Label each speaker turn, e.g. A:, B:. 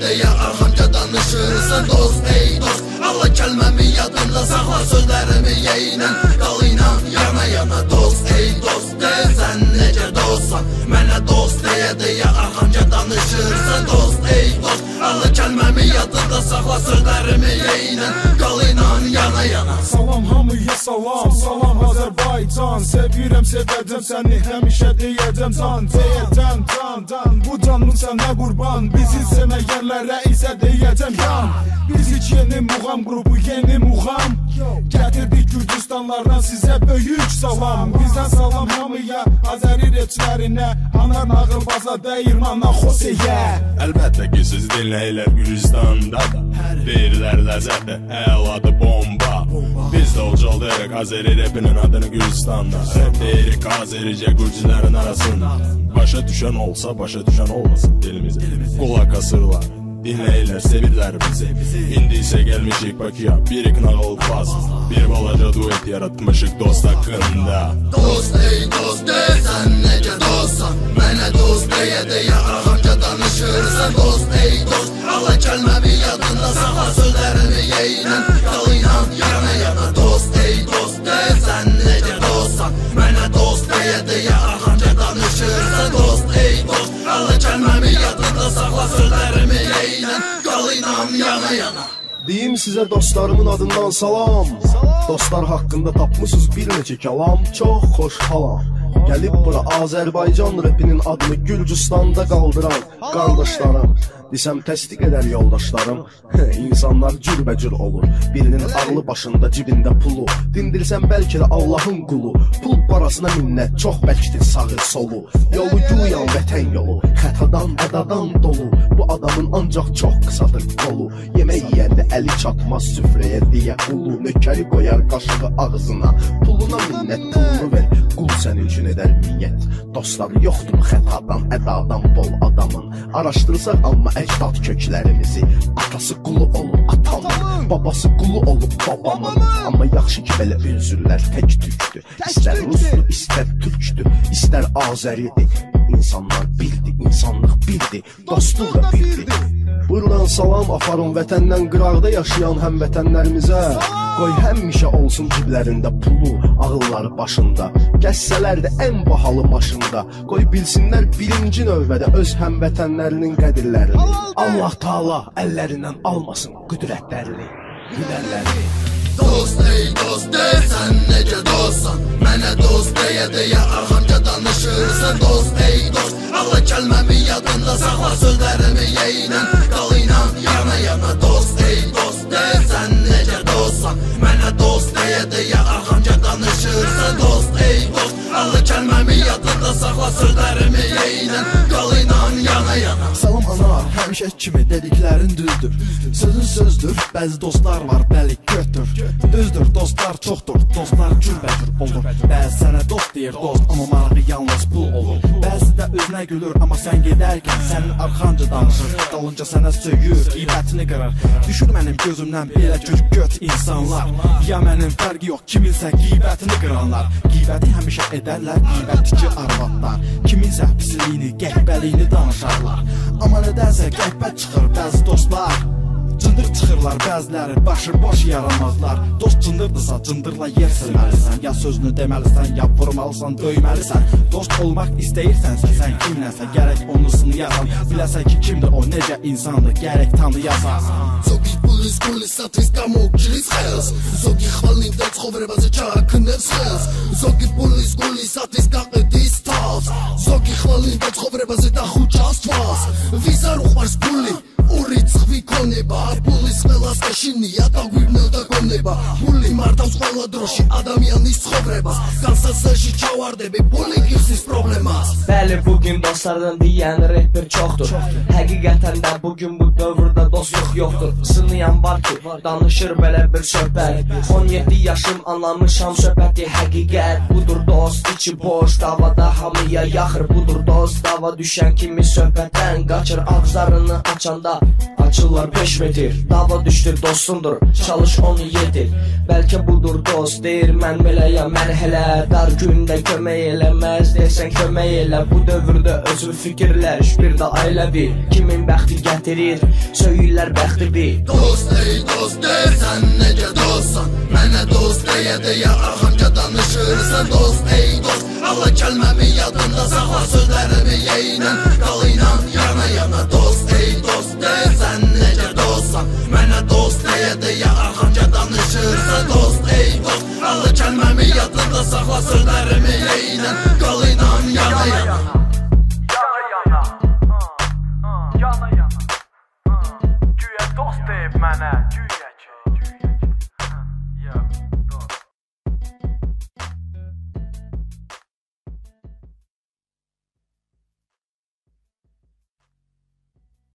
A: deyə arxamca danışırsan dost, ey dost. Allah kəlməmi yadında saxla, sözlərimi yeynən qal inan yana yana dost, ey dost. Sən necə dostsan, mənə dost deyə arxamca danışırsan dost, ey dost. Allah kəlməmi yadında saxla, sözlərimi yeynən qal inan yana yana.
B: Salam hamıya salam, salam Azərbaycan. Sevirəm, sevəcəm səni, həmişə deyəcəm can. Deyəcəm can, bu canım sənə qurban. Bizi sevməyənlərə isə deyəcəm yan. Biz hiç yeni muğam qrupu, yeni muğam gətirdik Gürcistanlardan sizə böyük salam. Bizdən salam hamıya, Azəri repçilərinə, anar nağıl baza dəyirmanla Xoseyə.
C: Əlbəttə ki siz dinləyirlər Gürcistanda da, verirlər ləzzətdə, əladı bomba. Biz də ucaldırıq Azəri repinin adını Gürcistanda, deyirik Azəricə Gürcülərin arasında. Başa düşən olsa, başa düşən olmasın dilimizi, qulaq asırlar, dinləyirlər, sevirlər bizi. İndi isə gəlmişik Bakıya, birik nağıl baz, bir balaca duet yaratmışıq dost haqqında.
A: Dost, ey dost, sən necə dostsan, mənə dost deyə arxamca danışırsan dost, ey dost. Allah kəlməmi yadında saxla, sözlərimi yeynən qal inan yana yana dost, ey dost. Sən necə dostsan, mənə dost deyə arxamca danışırsan dost, ey dost. Allah kəlməmi yadında saxla, sözlərimi yeynən qal inan yana yana.
D: Deyim sizə dostlarımın adından salam. Dostlar haqqında tapmışsınız bir neçə kəlam. Çox xoşhalam. Gəlib bura Azərbaycan repinin adını Gürcistanda qaldıran qardaşlarım. Desəm təsdiq edər yoldaşlarım. İnsanlar cürbəcür olur, birinin ağlı başında, cibində pulu. Dindirsən bəlkə də Allahın qulu. Pul parasına minnət, çox bəlkdir sağı solu. Yolu güyan vətən yolu, xətadan, ədadan dolu. Bu adamın ancaq çox qısadır qolu. Yemək yiyəndə əli çatmaz süfrəyə deyə ulu. Nökəri qoyar qaşığı ağzına, puluna minnət, pulunu ver. Qul sənin üçün edər miyyət. Dostları yoxdur xətadan, ədadan bol adamın. Araşdırsaq amma əcdad köklərimizi. Atası qulu olub atamın, babası qulu olub babamın. Amma yaxşı ki belə üzürlər tək tüktür. İstər rusdur, istər türkdür, istər Azəridir. İnsanlar bildi, insanlıq bildi, dostluq da bildi. Buradan salam aparın vətəndən qıraqda yaşayan həmvətənlərimizə. Qoy həmişə olsun ciblərində pulu, ağılları başında. Gəzsələr də ən bahalı maşında. Qoy bilsinlər birinci növbədə öz həmvətənlərinin qədirlərini. Allah Taala əllərindən almasın qüdrətlərini, hünərlərini.
A: Dost, ey dost, sən necə dostsan, mənə dost deyə arxamca danışırsan dost, ey dost. Allah kəlməmi yadında saxla, sözlərimi yeynən qal inan yana yana dost, ey dost. Sən necə dostsan, mənə dost deyə arxamca danışırsan dost, ey dost. Allah kəlməmi yadında saxla, sözlərimi yeynən qal inan yana yana.
E: Salam ana, həmişə kimi dediklərin düzdür. Sözün sözdür, bəzi dostlar var, bəli götür. Düzdür, dostlar çoxdur, dostlar cürbəcür olur. Bəzi sənə dost deyir dost, amma marağı yalnız pul olur. Bəzi də özünə gülür, amma sən gedərkən sənin arxanca danışır. Dalınca sənə söyür, qeybətini qırır. Düşür mənim gözümdən belə göt insanlar. Ya mənim fərqi yox, kiminsə qeybətini qıranlar. Qeybəti həmişə edərlər, qeybətçi arvadlar. Kiminsə pisliyini, qəhbəliyini danışarlar. Amma nədənsə qəhbət çıxır bəzi dostlar. Cındır çıxırlar bəziləri, başı boş yaramazlar. Dost cındırdırsa cındırla yer silməlisən. Ya sözünü deməlisən, ya vurmalısan, döyməlisən. Dost olmaq istəyirsənsə sən kimləsə, gərək onu sınayasan. Biləsən ki kimdir o, necə insandır, gərək tanıyasan.
A: Zogi pulis kulis satris kamok через хелс. Zogi хвалим да ცხოვრებაზე ჩააქნევს ხელს. Zogi pulis kulis satris გაყიდის თავს. Zogi ხვალინ და ცხოვრებაზე დახუჭავს თვალს. ვის არ უყვარს ფული? ორი წვი ქონება, ფულის ყველას ეშინია და გვიბნელდა გონება. ფული მართავს ყველა დროში ადამიანის ცხოვრებას. განსაცდელში ჩავარდები, ფული გიხსნის პრობლემას.
F: Bəli, bugün dostlardan deyən rehber çoxdur. Həqiqətən də bugün bu dövrdə dostluq yoxdur. Sınlayan var ki, danışır belə bir söhbət. 17 yaşım anlamışam söhbəti həqiqət. Budur dost, içi boş, davada hamıya yaxır. Budur dost, dava düşən kimi söhbətdən qaçır. Ağızlarını açanda açırlar 5 metr. Dava düşdü bir dostundur, çalış onu yedir. Bəlkə budur dost, deyir mən beləyəm, mən hələ dar gündə kömək eləməz, deyirsən kömək elə. Bu dövrdə özü fikirlər, bir də ailəvi, kimin bəxti gətirir, söyürlər bəxti bir.
A: Dost ey dost, deyirsən necə dostsan, mənə dost deyə arxamca danışırsan. Dost ey dost, Allah kəlməmi yadında saxla, sözlərimi yeynən, qal inan yana yana. Dost ey dost, deyirsən necə dostsan, mənə dost deyə arxamca danışırsan. Dost ey dost, Allah kəlməmi yadında saxla, sözlərimi yeynən, qal inan yana yana.
G: Yana yana, güya dost deyib mənə,